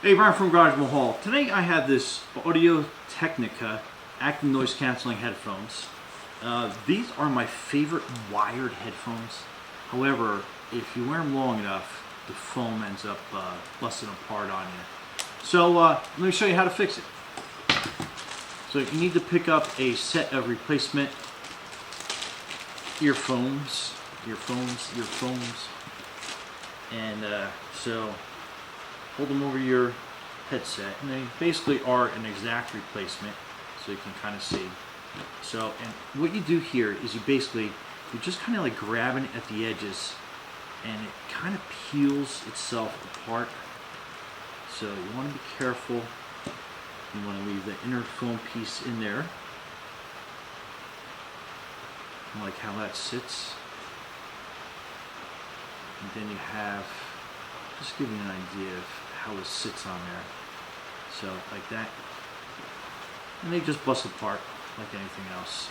Hey, Brian from Garage Mahal. Today I have this Audio-Technica active noise cancelling headphones. These are my favorite wired headphones. However, if you wear them long enough, the foam ends up busting apart on you. So let me show you how to fix it. So you need to pick up a set of replacement earphones, and so hold them over your headset, and they basically are an exact replacement, so you can kind of see. So, and what you do here is you're just kind of like grabbing it at the edges, and it kind of peels itself apart. So you want to be careful. You want to leave the inner foam piece in there. I like how that sits. And then you have, just give you an idea of how it sits on there. So like that. And they just bust apart like anything else.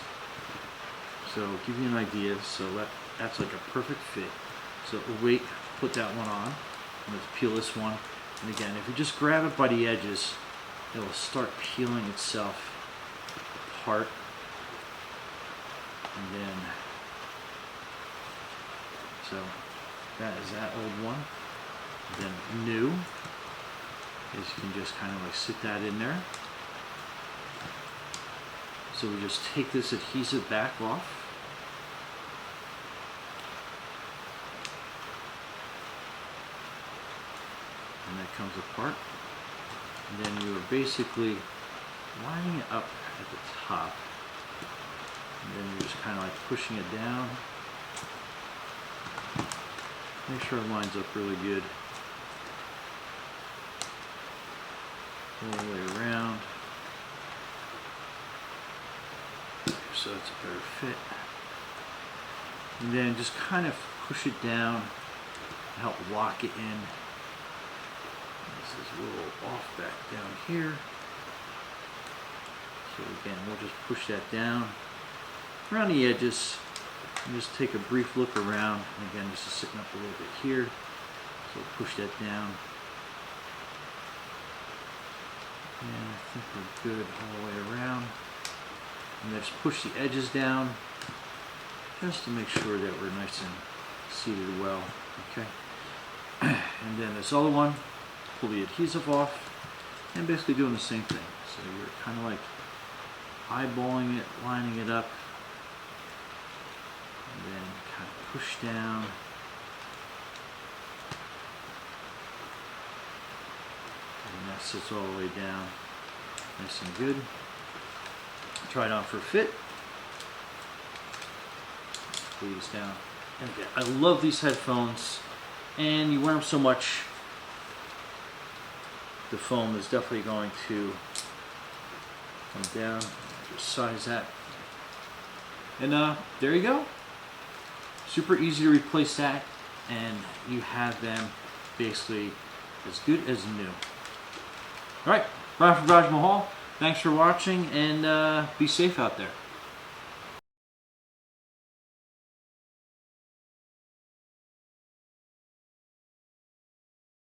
So give you an idea. So that's like a perfect fit. So wait, put that one on. Let's peel this one. And again, if you just grab it by the edges, it will start peeling itself apart. And then, so that is that old one. And then new is you can just kind of like sit that in there. So we just take this adhesive back off. And that comes apart. And then you are basically lining it up at the top. And then you're just kind of like pushing it down. Make sure it lines up really good. All the way around. So it's a better fit. And then just kind of push it down and help lock it in. This is a little off back down here. So again, we'll just push that down around the edges and just take a brief look around. And again, this is sitting up a little bit here. So push that down. And I think we're good all the way around. And just push the edges down just to make sure that we're nice and seated well. Okay. And then this other one, pull the adhesive off and basically doing the same thing. So you're kind of like eyeballing it, lining it up, and then kind of push down. And that sits all the way down nice and good. Try it on for a fit. Pull these down. And again, I love these headphones, and you wear them so much, the foam is definitely going to come down. Just size that. And there you go. Super easy to replace that, and you have them basically as good as new. Alright, Brian from Garage Mahal. Thanks for watching, and be safe out there.